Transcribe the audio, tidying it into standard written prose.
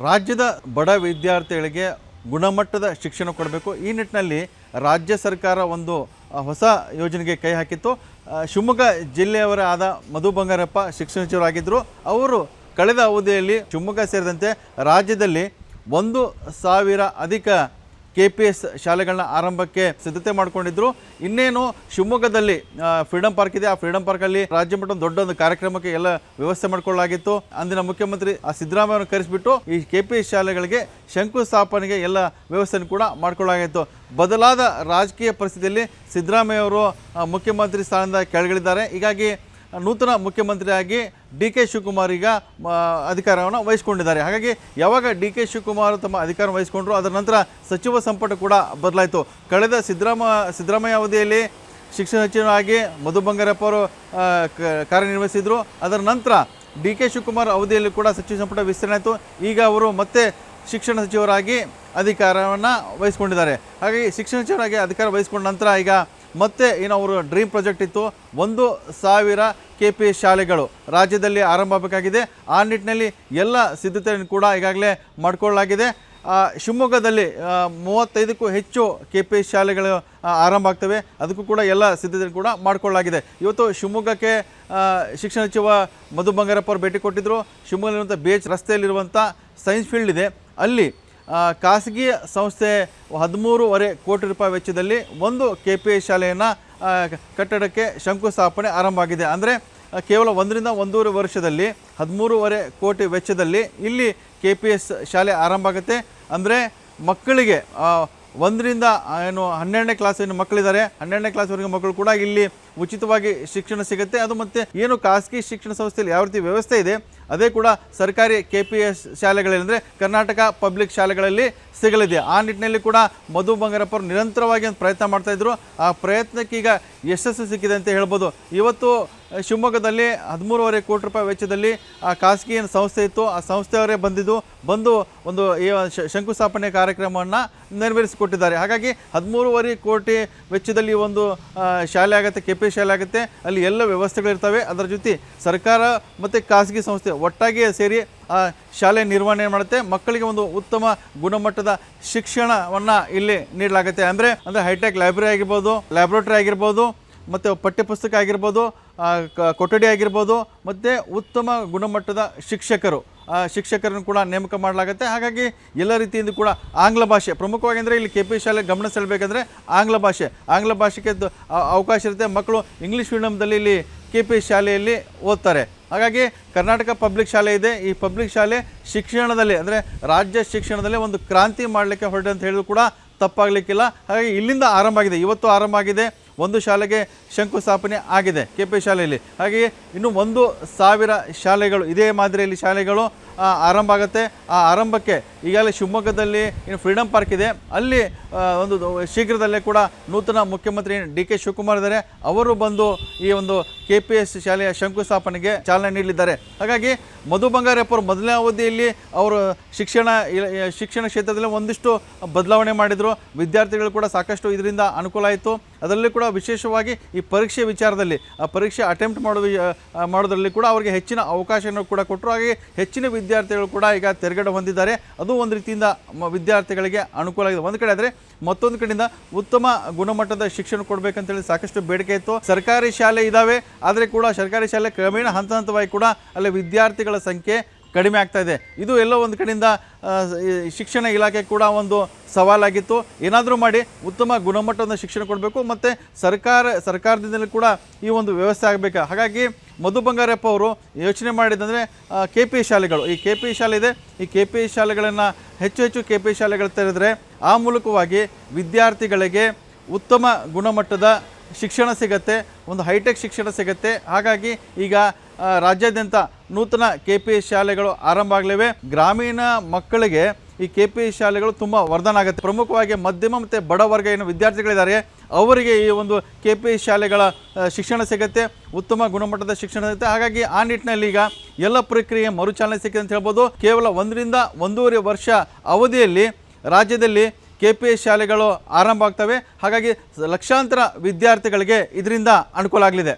ರಾಜ್ಯದ ಬಡ ವಿದ್ಯಾರ್ಥಿಗಳಿಗೆ ಗುಣಮಟ್ಟದ ಶಿಕ್ಷಣ ಕೊಡಬೇಕು. ಈ ನಿಟ್ಟಿನಲ್ಲಿ ರಾಜ್ಯ ಸರ್ಕಾರ ಒಂದು ಹೊಸ ಯೋಜನೆಗೆ ಕೈ ಹಾಕಿತ್ತು. ಶಿವಮೊಗ್ಗ ಜಿಲ್ಲೆಯವರ ಆದ ಮಧು ಬಂಗಾರಪ್ಪ ಶಿಕ್ಷಣ ಸಚಿವರಾಗಿದ್ದರು. ಅವರು ಕಳೆದ ಅವಧಿಯಲ್ಲಿ ಶಿವಮೊಗ್ಗ ಸೇರಿದಂತೆ ರಾಜ್ಯದಲ್ಲಿ 1,000 ಅಧಿಕ KPS ಶಾಲೆಗಳನ್ನ ಆರಂಭಕ್ಕೆ ಸಿದ್ಧತೆ ಮಾಡಿಕೊಂಡಿದ್ರು. ಇನ್ನೇನು ಶಿವಮೊಗ್ಗದಲ್ಲಿ ಫ್ರೀಡಂ ಪಾರ್ಕ್ ಇದೆ. ಆ ಫ್ರೀಡಂ ಪಾರ್ಕಲ್ಲಿ ರಾಜ್ಯ ಮಟ್ಟದ ದೊಡ್ಡೊಂದು ಕಾರ್ಯಕ್ರಮಕ್ಕೆ ಎಲ್ಲ ವ್ಯವಸ್ಥೆ ಮಾಡಿಕೊಳ್ಳಲಾಗಿತ್ತು. ಅಂದಿನ ಮುಖ್ಯಮಂತ್ರಿ ಸಿದ್ದರಾಮಯ್ಯವನ್ನು ಕರೆಸಿಬಿಟ್ಟು ಈ KPS ಶಾಲೆಗಳಿಗೆ ಶಂಕುಸ್ಥಾಪನೆಗೆ ಎಲ್ಲ ವ್ಯವಸ್ಥೆಯನ್ನು ಕೂಡ ಮಾಡಿಕೊಳ್ಳಲಾಗಿತ್ತು. ಬದಲಾದ ರಾಜಕೀಯ ಪರಿಸ್ಥಿತಿಯಲ್ಲಿ ಸಿದ್ದರಾಮಯ್ಯ ಅವರು ಮುಖ್ಯಮಂತ್ರಿ ಸ್ಥಾನದಿಂದ ಕೆಳಗಿಳಿದ್ದಾರೆ. ಹೀಗಾಗಿ ನೂತನ ಮುಖ್ಯಮಂತ್ರಿಯಾಗಿ DK ಶಿವಕುಮಾರ್ ಈಗ ಅಧಿಕಾರವನ್ನು ವಹಿಸಿಕೊಂಡಿದ್ದಾರೆ. ಹಾಗಾಗಿ ಯಾವಾಗ DK ಶಿವಕುಮಾರ್ ತಮ್ಮ ಅಧಿಕಾರ ವಹಿಸಿಕೊಂಡ್ರು ಅದರ ನಂತರ ಸಚಿವ ಸಂಪುಟ ಕೂಡ ಬದಲಾಯಿತು. ಕಳೆದ ಸಿದ್ದರಾಮಯ್ಯ ಅವಧಿಯಲ್ಲಿ ಶಿಕ್ಷಣ ಸಚಿವರಾಗಿ ಮಧು ಬಂಗಾರಪ್ಪ ಅವರು ಕಾರ್ಯನಿರ್ವಹಿಸಿದರು. ಅದರ ನಂತರ DK ಶಿವಕುಮಾರ್ ಅವಧಿಯಲ್ಲಿ ಕೂಡ ಸಚಿವ ಸಂಪುಟ ವಿಸ್ತರಣೆ ಆಯಿತು. ಈಗ ಅವರು ಮತ್ತೆ ಶಿಕ್ಷಣ ಸಚಿವರಾಗಿ ಅಧಿಕಾರವನ್ನು ವಹಿಸ್ಕೊಂಡಿದ್ದಾರೆ. ಹಾಗಾಗಿ ಶಿಕ್ಷಣ ಸಚಿವರಾಗಿ ಅಧಿಕಾರ ವಹಿಸ್ಕೊಂಡ ನಂತರ ಈಗ ಮತ್ತೆ ಏನು ಅವರು ಡ್ರೀಮ್ ಪ್ರಾಜೆಕ್ಟ್ ಇತ್ತು, 1,000 KPS ಶಾಲೆಗಳು ರಾಜ್ಯದಲ್ಲಿ ಆರಂಭ ಆಗಬೇಕಾಗಿದೆ. ಆ ನಿಟ್ಟಿನಲ್ಲಿ ಎಲ್ಲ ಸಿದ್ಧತೆಯನ್ನು ಕೂಡ ಈಗಾಗಲೇ ಮಾಡಿಕೊಳ್ಳಲಾಗಿದೆ. ಶಿವಮೊಗ್ಗದಲ್ಲಿ 35ಕ್ಕೂ ಹೆಚ್ಚು KPS ಶಾಲೆಗಳು ಆರಂಭ ಆಗ್ತವೆ. ಅದಕ್ಕೂ ಕೂಡ ಎಲ್ಲ ಸಿದ್ಧತೆಯನ್ನು ಕೂಡ ಮಾಡಿಕೊಳ್ಳಲಾಗಿದೆ. ಇವತ್ತು ಶಿವಮೊಗ್ಗಕ್ಕೆ ಶಿಕ್ಷಣ ಸಚಿವ ಮಧು ಬಂಗಾರಪ್ಪ ಅವರು ಭೇಟಿ ಕೊಟ್ಟಿದ್ದರು. ಶಿವಮೊಗ್ಗದಲ್ಲಿರುವಂಥ BH ರಸ್ತೆಯಲ್ಲಿರುವಂಥ ಸೈನ್ಸ್ ಫೀಲ್ಡ್ ಇದೆ, ಅಲ್ಲಿ ಖಾಸಗಿ ಸಂಸ್ಥೆ 13.5 ಕೋಟಿ ರೂಪಾಯಿ ವೆಚ್ಚದಲ್ಲಿ ಒಂದು KPS ಶಾಲೆಯನ್ನು ಕಟ್ಟಡಕ್ಕೆ ಶಂಕುಸ್ಥಾಪನೆ ಆರಂಭ ಆಗಿದೆ. ಅಂದರೆ ಕೇವಲ 1 ರಿಂದ 1.5 ವರ್ಷದಲ್ಲಿ 13.5 ಕೋಟಿ ವೆಚ್ಚದಲ್ಲಿ ಇಲ್ಲಿ KPS ಶಾಲೆ ಆರಂಭ ಆಗುತ್ತೆ. ಅಂದರೆ ಮಕ್ಕಳಿಗೆ 1 ರಿಂದ 12ನೇ ಕ್ಲಾಸಿನ ಮಕ್ಕಳಿದ್ದಾರೆ, 12ನೇ ಕ್ಲಾಸ್ವರೆಗೆ ಮಕ್ಕಳು ಕೂಡ ಇಲ್ಲಿ ಉಚಿತವಾಗಿ ಶಿಕ್ಷಣ ಸಿಗುತ್ತೆ. ಅದು ಮತ್ತು ಏನು ಖಾಸಗಿ ಶಿಕ್ಷಣ ಸಂಸ್ಥೆಯಲ್ಲಿ ಯಾವ ರೀತಿ ವ್ಯವಸ್ಥೆ ಇದೆ ಅದೇ ಕೂಡ ಸರ್ಕಾರಿ KPS ಶಾಲೆಗಳಲ್ಲಿ ಅಂದರೆ ಕರ್ನಾಟಕ ಪಬ್ಲಿಕ್ ಶಾಲೆಗಳಲ್ಲಿ ಸಿಗಲಿದೆ. ಆ ನಿಟ್ಟಿನಲ್ಲಿ ಕೂಡ ಮಧು ಬಂಗಾರಪ್ಪ ಅವರು ನಿರಂತರವಾಗಿ ಒಂದು ಪ್ರಯತ್ನ ಮಾಡ್ತಾಯಿದ್ರು. ಆ ಪ್ರಯತ್ನಕ್ಕೆ ಈಗ ಯಶಸ್ಸು ಸಿಕ್ಕಿದೆ ಅಂತ ಹೇಳ್ಬೋದು. ಇವತ್ತು ಶಿವಮೊಗ್ಗದಲ್ಲಿ 13.5 ಕೋಟಿ ರೂಪಾಯಿ ವೆಚ್ಚದಲ್ಲಿ ಆ ಖಾಸಗಿ ಏನು ಸಂಸ್ಥೆ ಇತ್ತು ಆ ಸಂಸ್ಥೆಯವರೇ ಬಂದು ಒಂದು ಶಂಕುಸ್ಥಾಪನೆ ಕಾರ್ಯಕ್ರಮವನ್ನು ನೆರವೇರಿಸಿಕೊಟ್ಟಿದ್ದಾರೆ. ಹಾಗಾಗಿ 13.5 ಕೋಟಿ ವೆಚ್ಚದಲ್ಲಿ ಒಂದು ಶಾಲೆ ಆಗುತ್ತೆ, KPS ಶಾಲೆ ಆಗುತ್ತೆ. ಅಲ್ಲಿ ಎಲ್ಲ ವ್ಯವಸ್ಥೆಗಳಿರ್ತವೆ. ಅದರ ಜೊತೆ ಸರ್ಕಾರ ಮತ್ತು ಖಾಸಗಿ ಸಂಸ್ಥೆ ಒಟ್ಟಾಗಿ ಸೇರಿ ಆ ಶಾಲೆ ನಿರ್ವಹಣೆ ಮಾಡುತ್ತೆ. ಮಕ್ಕಳಿಗೆ ಒಂದು ಉತ್ತಮ ಗುಣಮಟ್ಟದ ಶಿಕ್ಷಣವನ್ನು ಇಲ್ಲಿ ನೀಡಲಾಗುತ್ತೆ. ಅಂದರೆ ಹೈಟೆಕ್ ಲೈಬ್ರರಿ ಆಗಿರ್ಬೋದು, ಲ್ಯಾಬ್ರೇಟರಿ ಆಗಿರ್ಬೋದು, ಮತ್ತು ಪಠ್ಯಪುಸ್ತಕ ಆಗಿರ್ಬೋದು, ಕೊಠಡಿ ಆಗಿರ್ಬೋದು, ಮತ್ತು ಉತ್ತಮ ಗುಣಮಟ್ಟದ ಶಿಕ್ಷಕರನ್ನು ಕೂಡ ನೇಮಕ ಮಾಡಲಾಗುತ್ತೆ. ಹಾಗಾಗಿ ಎಲ್ಲ ರೀತಿಯಿಂದ ಕೂಡ ಆಂಗ್ಲ ಭಾಷೆ ಪ್ರಮುಖವಾಗಿ ಅಂದರೆ ಇಲ್ಲಿ KPS ಶಾಲೆ ಗಮನ ಸೆಳೆಬೇಕಂದ್ರೆ ಆಂಗ್ಲ ಭಾಷೆಗೆ ಅವಕಾಶ ಇರುತ್ತೆ. ಮಕ್ಕಳು ಇಂಗ್ಲೀಷ್ ಮೀಡಿಯಮ್ದಲ್ಲಿ ಇಲ್ಲಿ KPS ಶಾಲೆಯಲ್ಲಿ ಓದ್ತಾರೆ. ಹಾಗಾಗಿ ಕರ್ನಾಟಕ ಪಬ್ಲಿಕ್ ಶಾಲೆ ಇದೆ. ಈ ಪಬ್ಲಿಕ್ ಶಾಲೆ ಶಿಕ್ಷಣದಲ್ಲಿ ಅಂದರೆ ರಾಜ್ಯ ಶಿಕ್ಷಣದಲ್ಲಿ ಒಂದು ಕ್ರಾಂತಿ ಮಾಡಲಿಕ್ಕೆ ಹೊರಟೆ ಅಂತ ಹೇಳಿದ್ರು ಕೂಡ ತಪ್ಪಾಗಲಿಕ್ಕಿಲ್ಲ. ಹಾಗಾಗಿ ಇಲ್ಲಿಂದ ಆರಂಭ ಆಗಿದೆ, ಇವತ್ತು ಆರಂಭ ಆಗಿದೆ. ಒಂದು ಶಾಲೆಗೆ ಶಂಕುಸ್ಥಾಪನೆ ಆಗಿದೆ KPS ಶಾಲೆಯಲ್ಲಿ. ಹಾಗೆಯೇ ಇನ್ನು 1,000 ಶಾಲೆಗಳು ಇದೇ ಮಾದರಿಯಲ್ಲಿ ಶಾಲೆಗಳು ಆರಂಭ ಆಗುತ್ತೆ. ಆ ಆರಂಭಕ್ಕೆ ಈಗಾಗಲೇ ಶಿವಮೊಗ್ಗದಲ್ಲಿ ಇನ್ನು ಫ್ರೀಡಂ ಪಾರ್ಕ್ ಇದೆ, ಅಲ್ಲಿ ಒಂದು ಶೀಘ್ರದಲ್ಲೇ ಕೂಡ ನೂತನ ಮುಖ್ಯಮಂತ್ರಿ DK ಶಿವಕುಮಾರ್ ಇದ್ದಾರೆ. ಅವರು ಬಂದು ಈ ಒಂದು KPS ಶಾಲೆಯ ಶಂಕುಸ್ಥಾಪನೆಗೆ ಚಾಲನೆ ನೀಡಲಿದ್ದಾರೆ. ಹಾಗಾಗಿ ಮಧು ಬಂಗಾರಪ್ಪ ಅವರು ಮೊದಲನೇ ಅವಧಿಯಲ್ಲಿ ಅವರು ಶಿಕ್ಷಣ ಕ್ಷೇತ್ರದಲ್ಲಿ ಒಂದಿಷ್ಟು ಬದಲಾವಣೆ ಮಾಡಿದರು. ವಿದ್ಯಾರ್ಥಿಗಳು ಕೂಡ ಸಾಕಷ್ಟು ಇದರಿಂದ ಅನುಕೂಲ ಆಯಿತು. ಅದರಲ್ಲಿ ಕೂಡ ವಿಶೇಷವಾಗಿ ಈ ಪರೀಕ್ಷೆ ವಿಚಾರದಲ್ಲಿ ಆ ಪರೀಕ್ಷೆ ಅಟೆಂಪ್ಟ್ ಮಾಡೋದ್ರಲ್ಲಿ ಕೂಡ ಅವರಿಗೆ ಹೆಚ್ಚಿನ ಅವಕಾಶವನ್ನು ಕೂಡ ಕೊಟ್ಟರು. ಹಾಗೆ ಹೆಚ್ಚಿನ ವಿದ್ಯಾರ್ಥಿಗಳು ಕೂಡ ಈಗ ತೆರೆಗಡೆ ಹೊಂದಿದ್ದಾರೆ. ಅದು ಒಂದು ರೀತಿಯಿಂದ ವಿದ್ಯಾರ್ಥಿಗಳಿಗೆ ಅನುಕೂಲ ಆಗಿದೆ ಒಂದು ಕಡೆ. ಆದರೆ ಮತ್ತೊಂದು ಕಡೆಯಿಂದ ಉತ್ತಮ ಗುಣಮಟ್ಟದ ಶಿಕ್ಷಣ ಕೊಡಬೇಕಂತೇಳಿ ಸಾಕಷ್ಟು ಬೇಡಿಕೆ ಇತ್ತು. ಸರ್ಕಾರಿ ಶಾಲೆ ಇದ್ದಾವೆ, ಆದರೆ ಕೂಡ ಸರ್ಕಾರಿ ಶಾಲೆ ಕ್ರಮೇಣ ಹಂತವಾಗಿ ಕೂಡ ಅಲ್ಲಿ ವಿದ್ಯಾರ್ಥಿಗಳ ಸಂಖ್ಯೆ ಕಡಿಮೆ ಆಗ್ತಾ ಇದೆ. ಇದು ಎಲ್ಲೋ ಒಂದು ಕಡೆಯಿಂದ ಶಿಕ್ಷಣ ಇಲಾಖೆ ಕೂಡ ಒಂದು ಸವಾಲಾಗಿತ್ತು. ಏನಾದರೂ ಮಾಡಿ ಉತ್ತಮ ಗುಣಮಟ್ಟದ ಶಿಕ್ಷಣ ಕೊಡಬೇಕು ಮತ್ತು ಸರ್ಕಾರದಿಂದಲೂ ಕೂಡ ಈ ಒಂದು ವ್ಯವಸ್ಥೆ ಆಗಬೇಕು. ಹಾಗಾಗಿ ಮಧು ಬಂಗಾರಪ್ಪ ಅವರು ಯೋಚನೆ ಮಾಡಿದಂದರೆ KPS ಶಾಲೆಗಳು, ಈ KPS ಶಾಲೆ ಇದೆ, ಈ KPS ಶಾಲೆಗಳನ್ನು ಹೆಚ್ಚು KPS ಶಾಲೆಗಳು ತೆರೆದರೆ ಆ ಮೂಲಕವಾಗಿ ವಿದ್ಯಾರ್ಥಿಗಳಿಗೆ ಉತ್ತಮ ಗುಣಮಟ್ಟದ ಶಿಕ್ಷಣ ಸಿಗುತ್ತೆ, ಒಂದು ಹೈಟೆಕ್ ಶಿಕ್ಷಣ ಸಿಗುತ್ತೆ. ಹಾಗಾಗಿ ಈಗ ರಾಜ್ಯಾದ್ಯಂತ ನೂತನ KPS ಶಾಲೆಗಳು ಆರಂಭ ಆಗಲಿವೆ. ಗ್ರಾಮೀಣ ಮಕ್ಕಳಿಗೆ ಈ KPS ಶಾಲೆಗಳು ತುಂಬ ವರದಾನ ಆಗುತ್ತೆ. ಪ್ರಮುಖವಾಗಿ ಮಧ್ಯಮ ಮತ್ತು ಬಡ ವರ್ಗ ಏನು ವಿದ್ಯಾರ್ಥಿಗಳಿದ್ದಾರೆ ಅವರಿಗೆ ಈ ಒಂದು KPS ಶಾಲೆಗಳ ಶಿಕ್ಷಣ ಸಿಗುತ್ತೆ, ಉತ್ತಮ ಗುಣಮಟ್ಟದ ಶಿಕ್ಷಣ ಸಿಗುತ್ತೆ. ಹಾಗಾಗಿ ಆ ನಿಟ್ಟಿನಲ್ಲಿ ಈಗ ಎಲ್ಲ ಪ್ರಕ್ರಿಯೆ ಮರುಚಾಲನೆ ಸಿಕ್ಕಿದೆ ಅಂತ ಹೇಳ್ಬೋದು. ಕೇವಲ 1 ರಿಂದ 1.5 ವರ್ಷ ಅವಧಿಯಲ್ಲಿ ರಾಜ್ಯದಲ್ಲಿ KPS ಶಾಲೆಗಳು ಆರಂಭ ಆಗ್ತವೆ. ಹಾಗಾಗಿ ಲಕ್ಷಾಂತರ ವಿದ್ಯಾರ್ಥಿಗಳಿಗೆ ಇದರಿಂದ ಅನುಕೂಲ ಆಗಲಿದೆ.